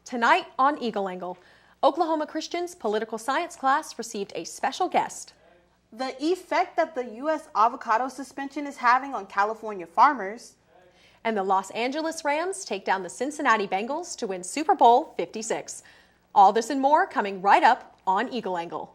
Tonight on Eagle Angle, Oklahoma Christian's political science class received a special guest. The effect that the U.S. avocado suspension is having on California farmers. And the Los Angeles Rams take down the Cincinnati Bengals to win Super Bowl 56. All this and more coming right up on Eagle Angle.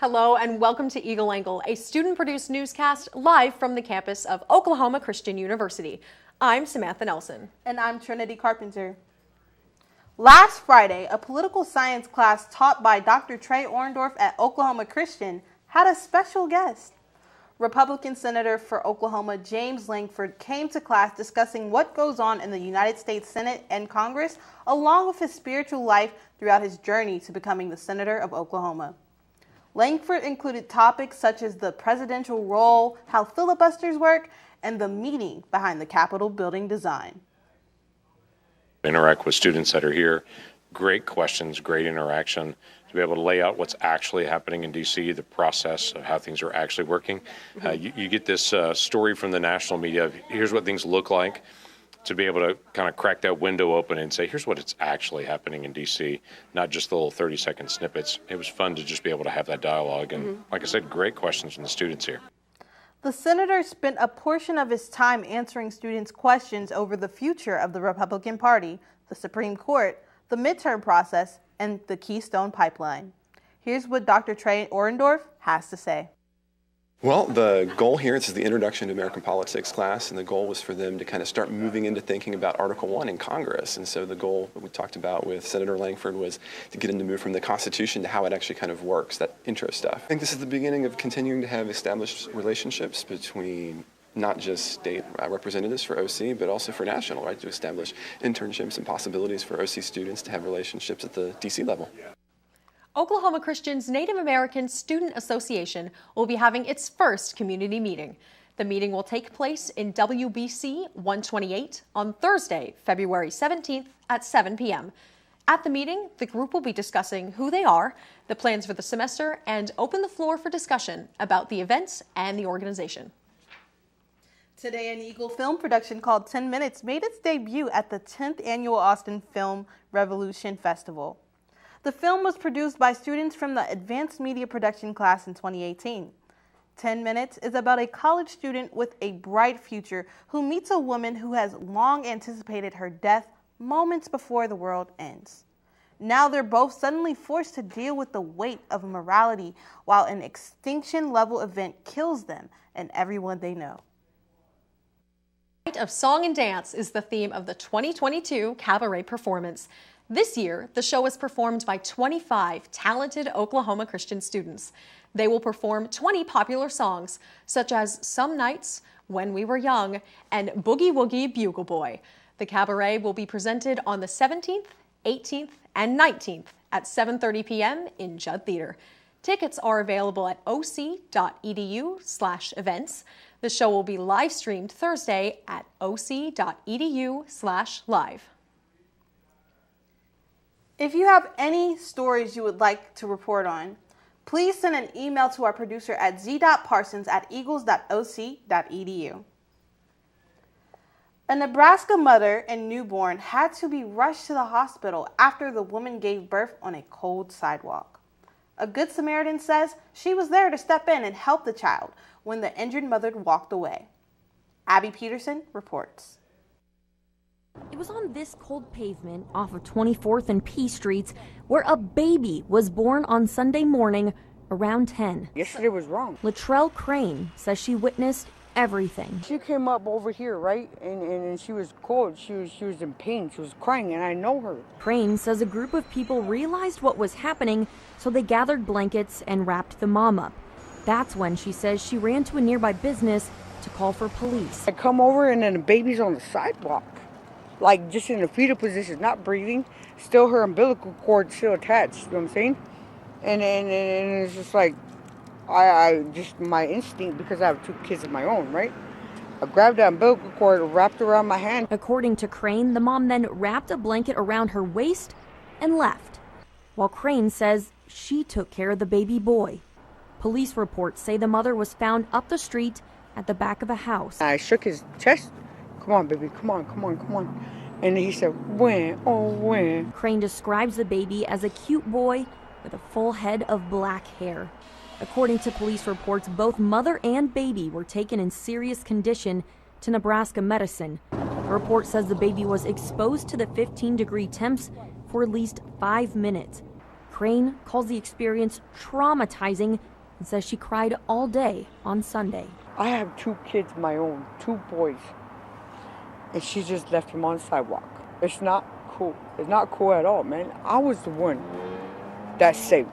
Hello and welcome to Eagle Angle, a student-produced newscast live from the campus of Oklahoma Christian University. I'm Samantha Nelson. And I'm Trinity Carpenter. Last Friday, a political science class taught by Dr. Trey Orndorff at Oklahoma Christian had a special guest. Republican Senator for Oklahoma James Lankford came to class discussing what goes on in the United States Senate and Congress, along with his spiritual life throughout his journey to becoming the Senator of Oklahoma. Lankford included topics such as the presidential role, how filibusters work, and the meaning behind the Capitol building design. Interact with students that are here. Great questions, great interaction to be able to lay out what's actually happening in D.C., the process of how things are actually working. You get this story from the national media of here's what things look like, to be able to kind of crack that window open and say, here's what it's actually happening in D.C., not just the little 30-second snippets. It was fun to just be able to have that dialogue. And like I said, great questions from the students here. The senator spent a portion of his time answering students' questions over the future of the Republican Party, the Supreme Court, the midterm process, and the Keystone Pipeline. Here's what Dr. Trey Orndorff has to say. Well, the goal here, this is the Introduction to American Politics class, and the goal was for them to kind of start moving into thinking about Article 1 in Congress. And so the goal that we talked about with Senator Lankford was to get them to move from the Constitution to how it actually kind of works, that intro stuff. I think this is the beginning of continuing to have established relationships between not just state representatives for OC, but also for national, right, to establish internships and possibilities for OC students to have relationships at the DC level. Oklahoma Christian's Native American Student Association will be having its first community meeting. The meeting will take place in WBC 128 on Thursday, February 17th at 7 p.m. At the meeting, the group will be discussing who they are, the plans for the semester, and open the floor for discussion about the events and the organization. Today, an Eagle film production called 10 Minutes made its debut at the 10th Annual Austin Film Revolution Festival. The film was produced by students from the Advanced Media Production class in 2018. 10 Minutes is about a college student with a bright future who meets a woman who has long anticipated her death moments before the world ends. Now they're both suddenly forced to deal with the weight of morality while an extinction-level event kills them and everyone they know. Night of Song and Dance is the theme of the 2022 cabaret performance. This year, the show is performed by 25 talented Oklahoma Christian students. They will perform 20 popular songs, such as Some Nights, When We Were Young, and Boogie Woogie Bugle Boy. The cabaret will be presented on the 17th, 18th, and 19th at 7:30 p.m. in Judd Theater. Tickets are available at oc.edu/events. The show will be live streamed Thursday at oc.edu/live. If you have any stories you would like to report on, please send an email to our producer at z.parsons@eagles.oc.edu. A Nebraska mother and newborn had to be rushed to the hospital after the woman gave birth on a cold sidewalk. A Good Samaritan says she was there to step in and help the child when the injured mother walked away. Abby Peterson reports. It was on this cold pavement off of 24th and P Streets where a baby was born on Sunday morning around 10. Yesterday was wrong. Latrell Crane says she witnessed everything. She came up over here, right? And she was cold. She was in pain. She was crying, and I know her. Crane says a group of people realized what was happening, so they gathered blankets and wrapped the mom up. That's when she says she ran to a nearby business to call for police. I come over, and then the baby's on the sidewalk. like just in a fetal position, not breathing, still her umbilical cord still attached, you know what I'm saying? And it's just like, I just, my instinct, because I have 2 kids of my own, right? I grabbed that umbilical cord, wrapped around my hand. According to Crane, the mom then wrapped a blanket around her waist and left, while Crane says she took care of the baby boy. Police reports say the mother was found up the street at the back of a house. I shook his chest. Come on, baby, come on, come on, come on. And he said, when, oh, when. Crane describes the baby as a cute boy with a full head of black hair. According to police reports, both mother and baby were taken in serious condition to Nebraska Medicine. The report says the baby was exposed to the 15-degree temps for at least 5 minutes. Crane calls the experience traumatizing and says she cried all day on Sunday. I have 2 kids of my own, 2 boys. And she just left them on the sidewalk. It's not cool. It's not cool at all, man. I was the one that saved.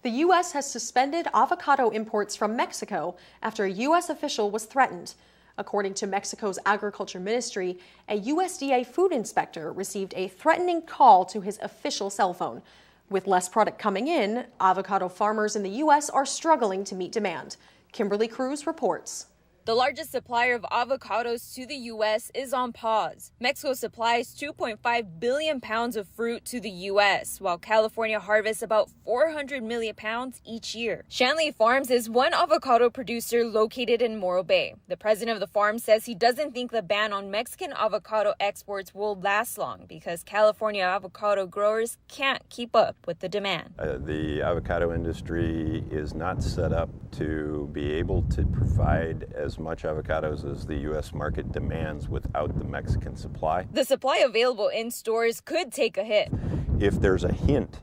The U.S. has suspended avocado imports from Mexico after a U.S. official was threatened. According to Mexico's Agriculture Ministry, a USDA food inspector received a threatening call to his official cell phone. With less product coming in, avocado farmers in the U.S. are struggling to meet demand. Kimberly Cruz reports. The largest supplier of avocados to the U.S. is on pause. Mexico supplies 2.5 billion pounds of fruit to the U.S., while California harvests about 400 million pounds each year. Shanley Farms is one avocado producer located in Morro Bay. The president of the farm says he doesn't think the ban on Mexican avocado exports will last long because California avocado growers can't keep up with the demand. The avocado industry is not set up to be able to provide as much avocados as the U.S. market demands without the Mexican supply. The supply available in stores could take a hit. If there's a hint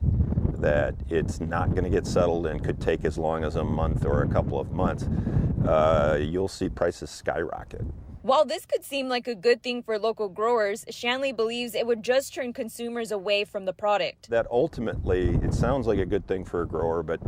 that it's not going to get settled and could take as long as a month or a couple of months, you'll see prices skyrocket. While this could seem like a good thing for local growers, Shanley believes it would just turn consumers away from the product. That ultimately, it sounds like a good thing for a grower, but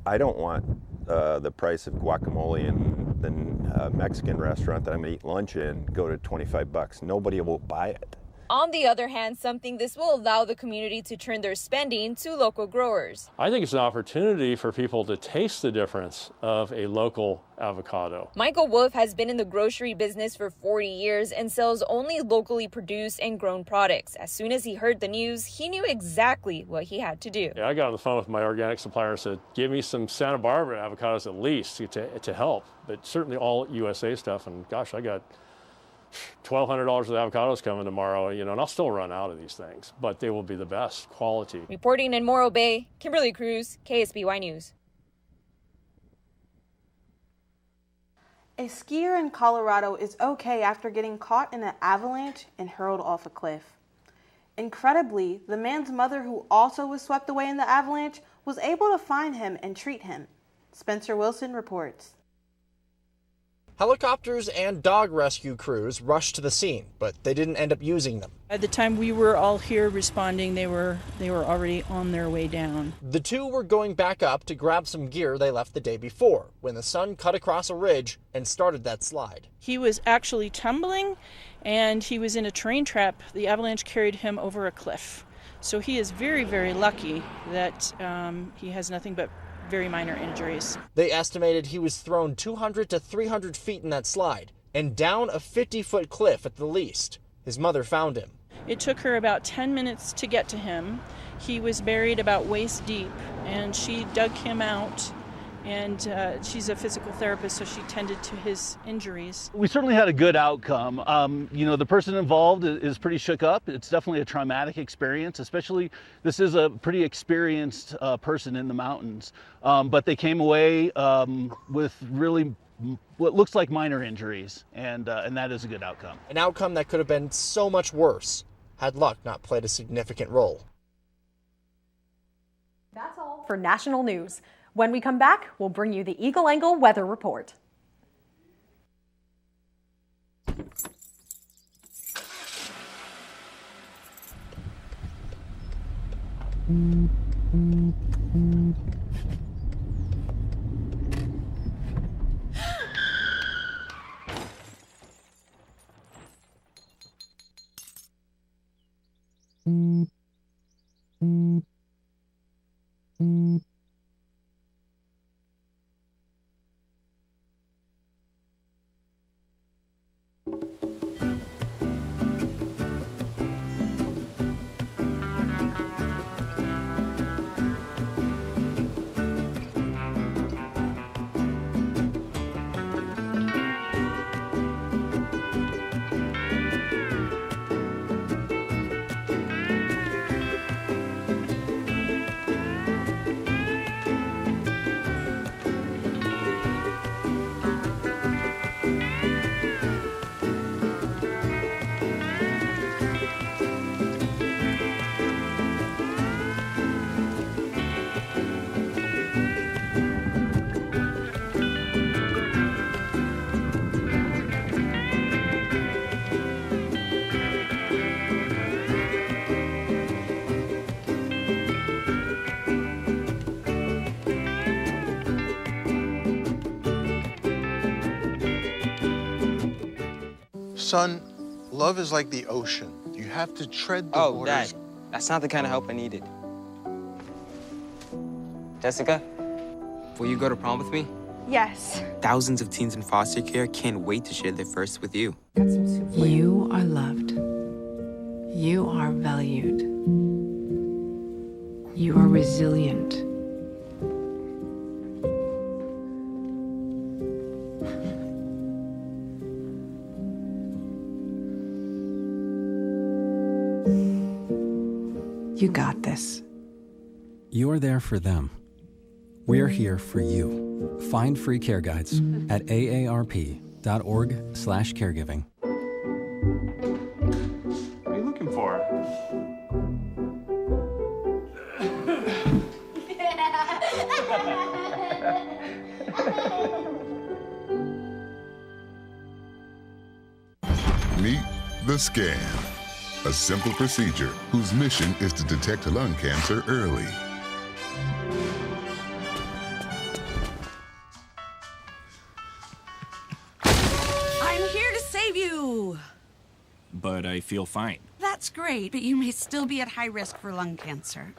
I don't want the price of guacamole in the Mexican restaurant that I'm going to eat lunch in go to $25. Nobody will buy it. On the other hand, something this will allow the community to turn their spending to local growers. I think it's an opportunity for people to taste the difference of a local avocado. Michael Wolf has been in the grocery business for 40 years and sells only locally produced and grown products. As soon as he heard the news, he knew exactly what he had to do. I got on the phone with my organic supplier and said, give me some Santa Barbara avocados at least to help, but certainly all USA stuff. And gosh, I got $1,200 of avocados coming tomorrow, and I'll still run out of these things, but they will be the best quality. Reporting in Morro Bay, Kimberly Cruz, KSBY News. A skier in Colorado is okay after getting caught in an avalanche and hurled off a cliff. Incredibly, the man's mother, who also was swept away in the avalanche, was able to find him and treat him. Spencer Wilson reports. Helicopters and dog rescue crews rushed to the scene, but they didn't end up using them. By the time we were all here responding, they were already on their way down. The two were going back up to grab some gear they left the day before when the sun cut across a ridge and started that slide. He was actually tumbling, and he was in a train trap. The avalanche carried him over a cliff. So he is very, very lucky that he has nothing but very minor injuries. They estimated he was thrown 200 to 300 feet in that slide and down a 50-foot cliff at the least. His mother found him. It took her about 10 minutes to get to him. He was buried about waist deep, and she dug him out, and she's a physical therapist, so she tended to his injuries. We certainly had a good outcome. The person involved is pretty shook up. It's definitely a traumatic experience, especially this is a pretty experienced person in the mountains. But they came away with really what looks like minor injuries, and that is a good outcome. An outcome that could have been so much worse had luck not played a significant role. That's all for national news. When we come back, we'll bring you the Eagle Angle Weather Report. Son, love is like the ocean. You have to tread the waters. Dad, that's not the kind of help I needed. Jessica, will you go to prom with me? Yes. Thousands of teens in foster care can't wait to share their first with you. You are loved. You are valued. You are resilient. You got this. You're there for them. We're here for you. Find free care guides at aarp.org/caregiving. What are you looking for? Meet the scan, a simple procedure whose mission is to detect lung cancer early. I'm here to save you. But I feel fine. That's great, but you may still be at high risk for lung cancer.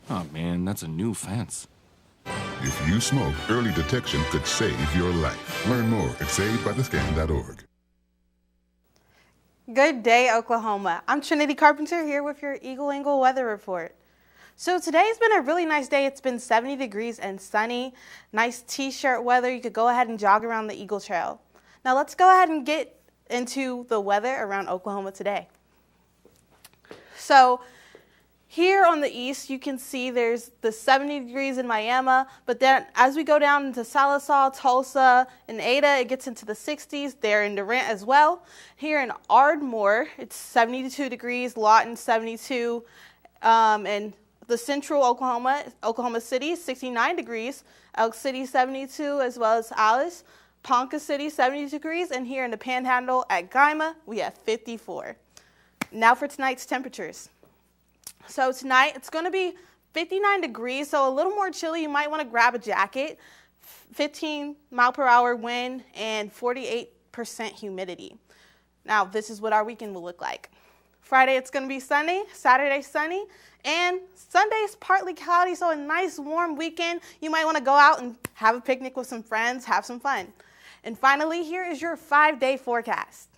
Oh man, that's a new fence. If you smoke, early detection could save your life. Learn more at savedbythescan.org. Good day, Oklahoma. I'm Trinity Carpenter here with your Eagle Angle weather report. So today's been a really nice day. It's been 70 degrees and sunny. Nice t-shirt weather. You could go ahead and jog around the Eagle Trail. Now let's go ahead and get into the weather around Oklahoma today. So here on the east, you can see there's the 70 degrees in Miami, but then as we go down into Sallisaw, Tulsa, and Ada, it gets into the 60s. There in Durant as well. Here in Ardmore, it's 72 degrees, Lawton 72, and the central Oklahoma City, 69 degrees, Elk City 72, as well as Alice, Ponca City 70 degrees, and here in the Panhandle at Guyma, we have 54. Now for tonight's temperatures. So tonight, it's going to be 59 degrees, so a little more chilly. You might want to grab a jacket, 15-mile-per-hour wind, and 48% humidity. Now, this is what our weekend will look like. Friday, it's going to be sunny. Saturday, sunny. And Sunday is partly cloudy, so a nice warm weekend. You might want to go out and have a picnic with some friends, have some fun. And finally, here is your 5-day forecast.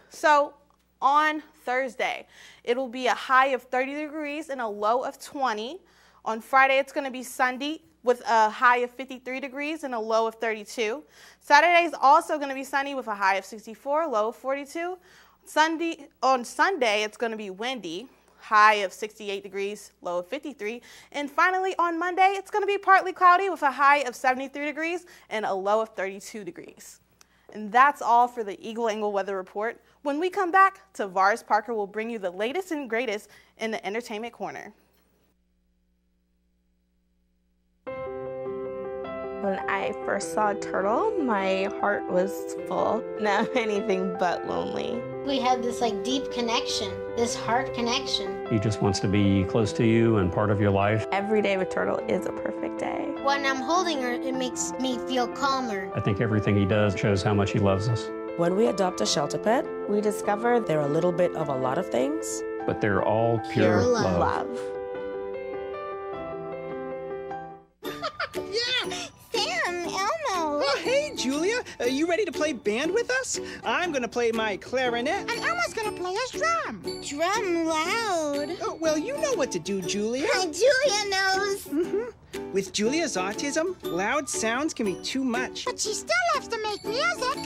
So on Thursday, it will be a high of 30 degrees and a low of 20. On Friday, it's going to be sunny with a high of 53 degrees and a low of 32. Saturday is also going to be sunny with a high of 64, low of 42. On Sunday, it's going to be windy, high of 68 degrees, low of 53. And finally, on Monday, it's going to be partly cloudy with a high of 73 degrees and a low of 32 degrees. And that's all for the Eagle Angle Weather Report. When we come back, Tavares Parker will bring you the latest and greatest in the Entertainment Corner. When I first saw Turtle, my heart was full. Now I'm anything but lonely. We had this deep connection, this heart connection. He just wants to be close to you and part of your life. Every day with Turtle is a perfect day. When I'm holding her, it makes me feel calmer. I think everything he does shows how much he loves us. When we adopt a shelter pet, we discover they're a little bit of a lot of things. But they're all pure love. Yeah! Sam, Elmo! Oh, hey, Julia! You ready to play band with us? I'm gonna play my clarinet. And Elmo's gonna play his drum. Drum loud. Oh, well, you know what to do, Julia. Julia knows. Mm-hmm. With Julia's autism, loud sounds can be too much. But she still loves to make music.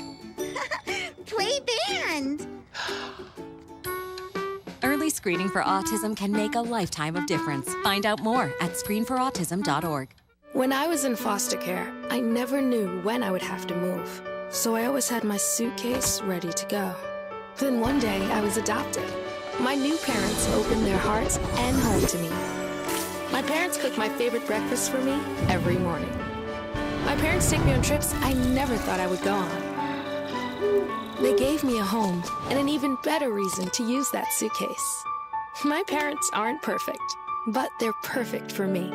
Play band. Early screening for autism can make a lifetime of difference. Find out more at screenforautism.org. When I was in foster care, I never knew when I would have to move. So I always had my suitcase ready to go. Then one day, I was adopted. My new parents opened their hearts and home to me. My parents cook my favorite breakfast for me every morning. My parents take me on trips I never thought I would go on. They gave me a home and an even better reason to use that suitcase. My parents aren't perfect, but they're perfect for me.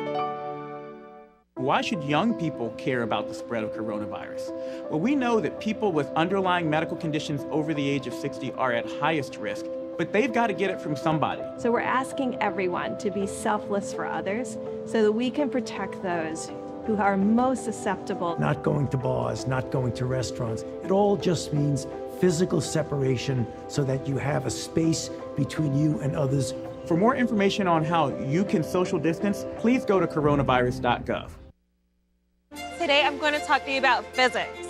Why should young people care about the spread of coronavirus? Well, we know that people with underlying medical conditions over the age of 60 are at highest risk, but they've got to get it from somebody. So we're asking everyone to be selfless for others so that we can protect those who are most susceptible. Not going to bars, not going to restaurants. It all just means physical separation so that you have a space between you and others. For more information on how you can social distance, please go to coronavirus.gov. Today I'm going to talk to you about physics.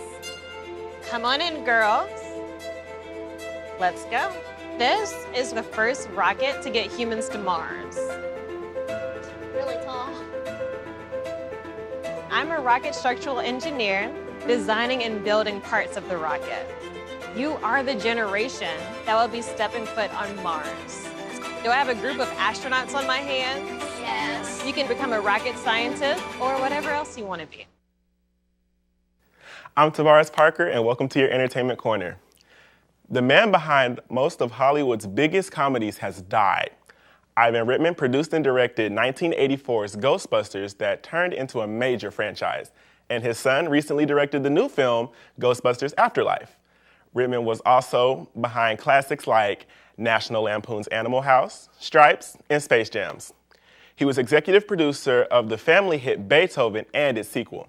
Come on in, girls. Let's go. This is the first rocket to get humans to Mars. Really tall. I'm a rocket structural engineer, designing and building parts of the rocket. You are the generation that will be stepping foot on Mars. Do I have a group of astronauts on my hands? Yes. You can become a rocket scientist or whatever else you want to be. I'm Tavares Parker, and welcome to your Entertainment Corner. The man behind most of Hollywood's biggest comedies has died. Ivan Reitman produced and directed 1984's Ghostbusters that turned into a major franchise, and his son recently directed the new film, Ghostbusters Afterlife. Reitman was also behind classics like National Lampoon's Animal House, Stripes, and Space Jams. He was executive producer of the family hit Beethoven and its sequel.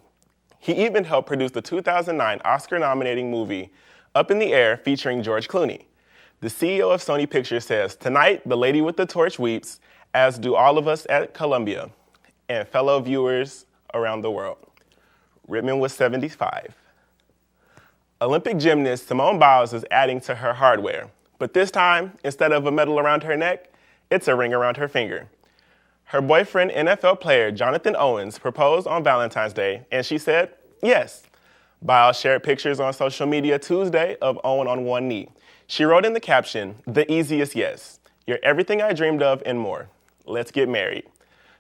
He even helped produce the 2009 Oscar-nominating movie Up in the Air featuring George Clooney. The CEO of Sony Pictures says, "Tonight, the lady with the torch weeps, as do all of us at Columbia and fellow viewers around the world." Reitman was 75. Olympic gymnast Simone Biles is adding to her hardware, but this time, instead of a medal around her neck, it's a ring around her finger. Her boyfriend, NFL player Jonathan Owens, proposed on Valentine's Day, and she said yes. Biles shared pictures on social media Tuesday of Owen on one knee. She wrote in the caption, "The easiest yes. You're everything I dreamed of and more. Let's get married."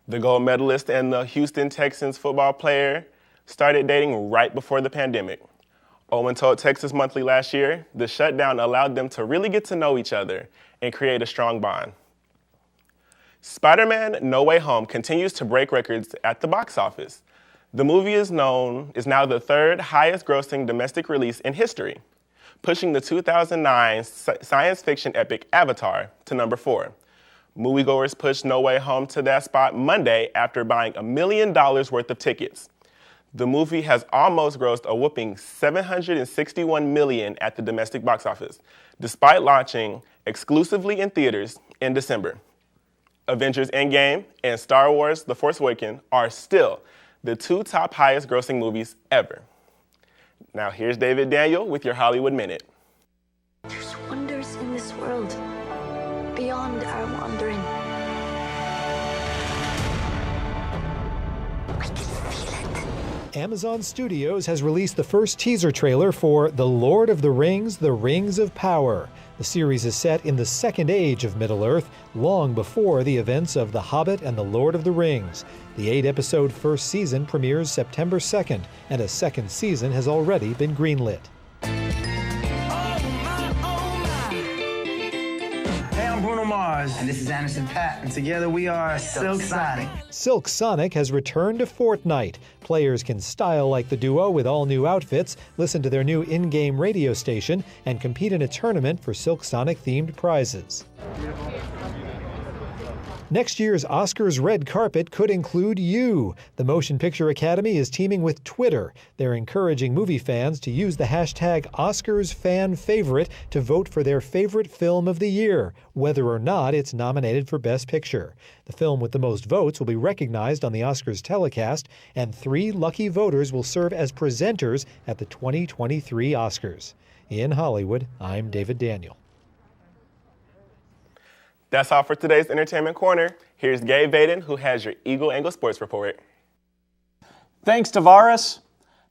The gold medalist and the Houston Texans football player started dating right before the pandemic. Owen told Texas Monthly last year, the shutdown allowed them to really get to know each other and create a strong bond. Spider-Man: No Way Home continues to break records at the box office. The movie is now the third highest grossing domestic release in history, pushing the 2009 science fiction epic Avatar to number 4. Moviegoers pushed No Way Home to that spot Monday after buying $1 million worth of tickets. The movie has almost grossed a whopping $761 million at the domestic box office, despite launching exclusively in theaters in December. Avengers: Endgame and Star Wars: The Force Awakens are still the two top highest grossing movies ever. Now here's David Daniel with your Hollywood Minute. There's wonders in this world beyond our wandering. Amazon Studios has released the first teaser trailer for The Lord of the Rings: The Rings of Power. The series is set in the Second Age of Middle-earth, long before the events of The Hobbit and The Lord of the Rings. The 8-episode first season premieres September 2nd, and a second season has already been greenlit. Hey, I'm Bruno Mars. And this is Anderson .Paak. And together we are Silk Sonic. Silk Sonic has returned to Fortnite. Players can style like the duo with all new outfits, listen to their new in-game radio station, and compete in a tournament for Silk Sonic-themed prizes. Next year's Oscars red carpet could include you. The Motion Picture Academy is teaming with Twitter. They're encouraging movie fans to use the hashtag OscarsFanFavorite to vote for their favorite film of the year, whether or not it's nominated for Best Picture. The film with the most votes will be recognized on the Oscars telecast, and 3 lucky voters will serve as presenters at the 2023 Oscars. In Hollywood, I'm David Daniel. That's all for today's Entertainment Corner. Here's Gabe Baden, who has your Eagle Angle Sports Report. Thanks, Tavares.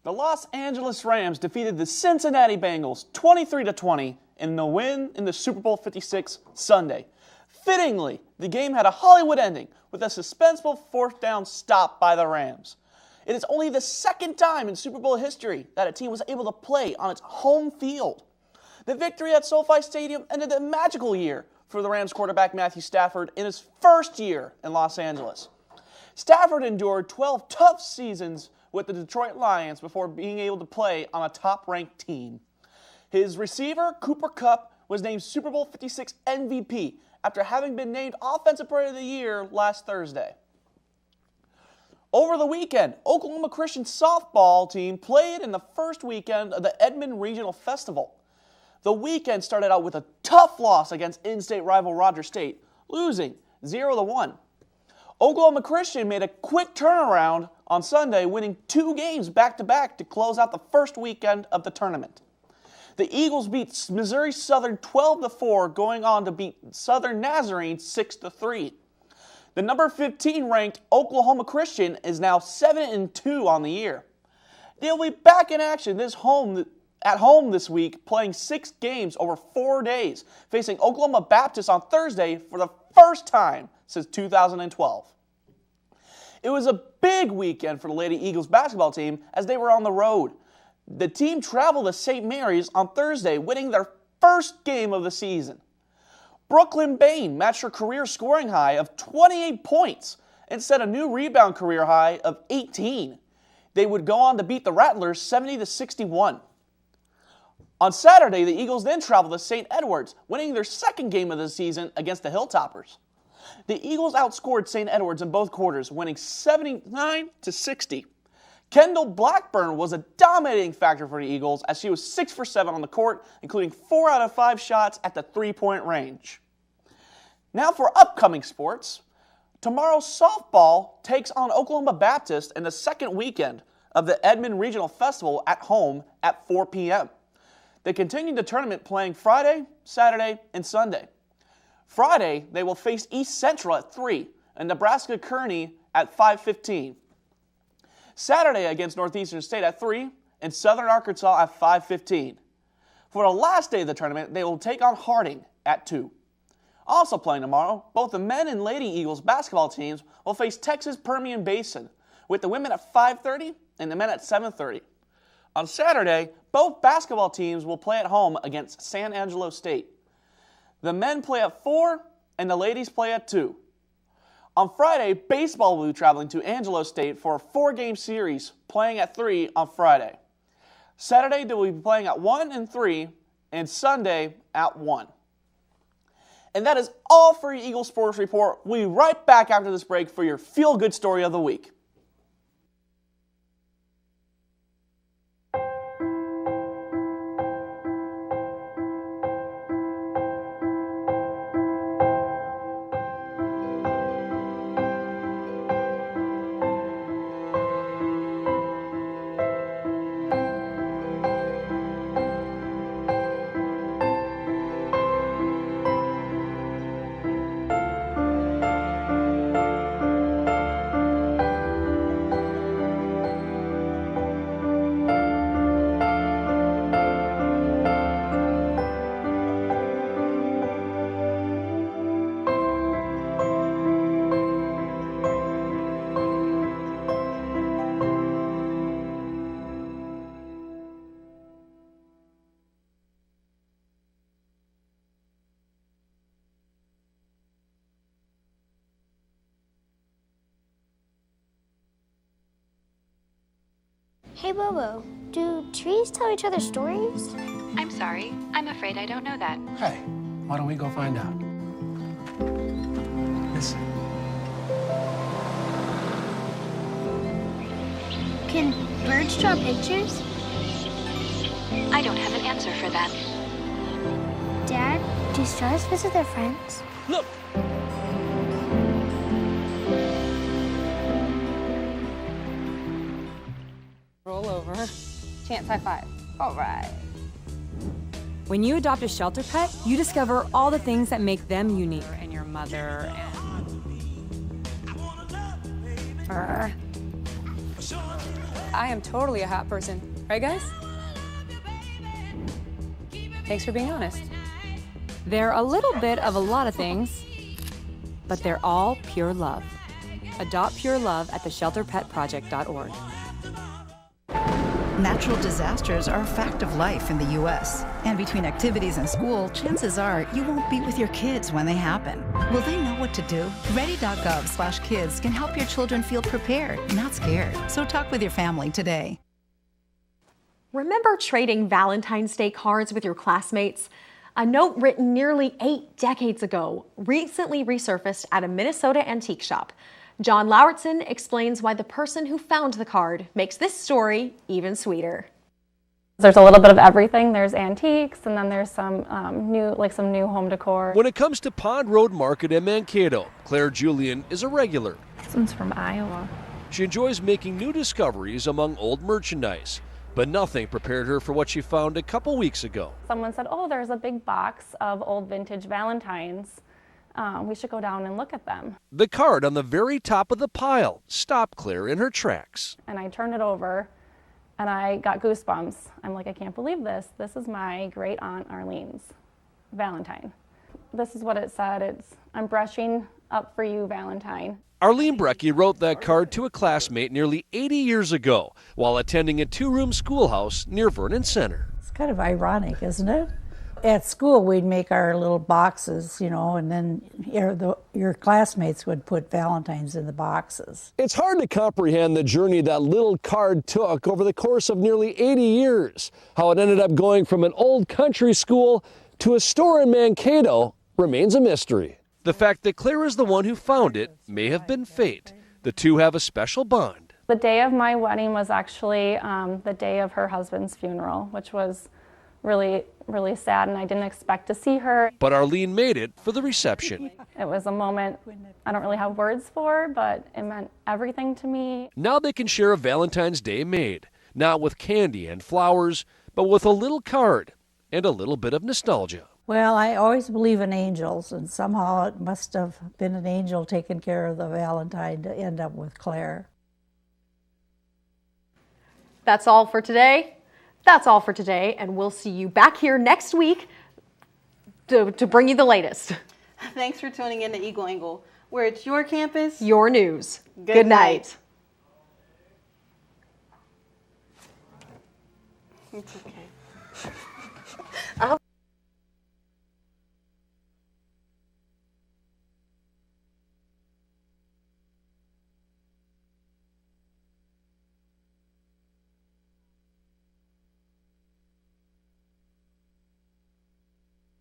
The Los Angeles Rams defeated the Cincinnati Bengals 23-20 in the win in the Super Bowl 56 Sunday. Fittingly, the game had a Hollywood ending with a suspenseful 4th down stop by the Rams. It is only the 2nd time in Super Bowl history that a team was able to play on its home field. The victory at SoFi Stadium ended a magical year for the Rams quarterback Matthew Stafford in his first year in Los Angeles. Stafford endured 12 tough seasons with the Detroit Lions before being able to play on a top-ranked team. His receiver, Cooper Kupp, was named Super Bowl 56 MVP after having been named Offensive Player of the Year last Thursday. Over the weekend, Oklahoma Christian softball team played in the first weekend of the Edmond Regional Festival. The weekend started out with a tough loss against in-state rival Rogers State, losing 0-1. Oklahoma Christian made a quick turnaround on Sunday, winning 2 games back-to-back to close out the first weekend of the tournament. The Eagles beat Missouri Southern 12-4, going on to beat Southern Nazarene 6-3. The number 15 ranked Oklahoma Christian is now 7-2 on the year. They'll be back in action at home this week, playing 6 games over 4 days, facing Oklahoma Baptist on Thursday for the first time since 2012. It was a big weekend for the Lady Eagles basketball team as they were on the road. The team traveled to St. Mary's on Thursday, winning their first game of the season. Brooklyn Bain matched her career scoring high of 28 points and set a new rebound career high of 18. They would go on to beat the Rattlers 70-61. On Saturday, the Eagles then traveled to St. Edwards, winning their second game of the season against the Hilltoppers. The Eagles outscored St. Edwards in both quarters, winning 79-60. Kendall Blackburn was a dominating factor for the Eagles as she was 6 for 7 on the court, including 4 out of 5 shots at the 3-point range. Now for upcoming sports. Tomorrow, softball takes on Oklahoma Baptist in the second weekend of the Edmond Regional Festival at home at 4 p.m. They continue the tournament playing Friday, Saturday, and Sunday. Friday, they will face East Central at 3 and Nebraska Kearney at 5:15. Saturday against Northeastern State at 3 and Southern Arkansas at 5:15. For the last day of the tournament, they will take on Harding at 2. Also playing tomorrow, both the men and Lady Eagles basketball teams will face Texas Permian Basin, with the women at 5:30 and the men at 7:30. On Saturday, both basketball teams will play at home against San Angelo State. The men play at 4 and the ladies play at 2. On Friday, baseball will be traveling to Angelo State for a 4-game series, playing at 3 on Friday. Saturday, they will be playing at 1 and 3, and Sunday at 1. And that is all for your Eagle Sports Report. We'll be right back after this break for your feel-good story of the week. Hey, Bobo, do trees tell each other stories? I'm sorry. I'm afraid I don't know that. Hey, why don't we go find out? Listen. Can birds draw pictures? I don't have an answer for that. Dad, do stars visit their friends? Look! Roll over. Chance high five. All right. When you adopt a shelter pet, you discover all the things that make them unique. And your mother and... I am totally a hat person. Right, guys? Thanks for being honest. They're a little bit of a lot of things, but they're all pure love. Adopt pure love at theshelterpetproject.org. Natural disasters are a fact of life in the U.S. And between activities and school, chances are you won't be with your kids when they happen. Will they know what to do? Ready.gov/kids can help your children feel prepared, not scared. So talk with your family today. Remember trading Valentine's Day cards with your classmates? A note written nearly 8 decades ago recently resurfaced at a Minnesota antique shop. John Lauritsen explains why the person who found the card makes this story even sweeter. There's a little bit of everything. There's antiques, and then there's some new home decor. When it comes to Pond Road Market in Mankato, Claire Julian is a regular. This one's from Iowa. She enjoys making new discoveries among old merchandise, but nothing prepared her for what she found a couple weeks ago. Someone said, oh, there's a big box of old vintage Valentines. We should go down and look at them. The card on the very top of the pile stopped Claire in her tracks. And I turned it over, and I got goosebumps. I'm like, I can't believe this. This is my great aunt Arlene's Valentine. This is what it said. It's, I'm brushing up for you, Valentine. Arlene Brecky wrote that card to a classmate nearly 80 years ago while attending a 2-room schoolhouse near Vernon Center. It's kind of ironic, isn't it? At school, we'd make our little boxes, and then your classmates would put Valentines in the boxes. It's hard to comprehend the journey that little card took over the course of nearly 80 years. How it ended up going from an old country school to a store in Mankato remains a mystery. The fact that Claire is the one who found it may have been fate. The two have a special bond. The day of my wedding was actually the day of her husband's funeral, which was really, really sad, and I didn't expect to see her. But Arlene made it for the reception. It was a moment I don't really have words for, but it meant everything to me. Now they can share a Valentine's Day made, not with candy and flowers, but with a little card and a little bit of nostalgia. Well, I always believe in angels, and somehow it must have been an angel taking care of the Valentine to end up with Claire. That's all for today. That's all for today, and we'll see you back here next week to bring you the latest. Thanks for tuning in to Eagle Angle, where it's your campus, your news. Good night. It's okay.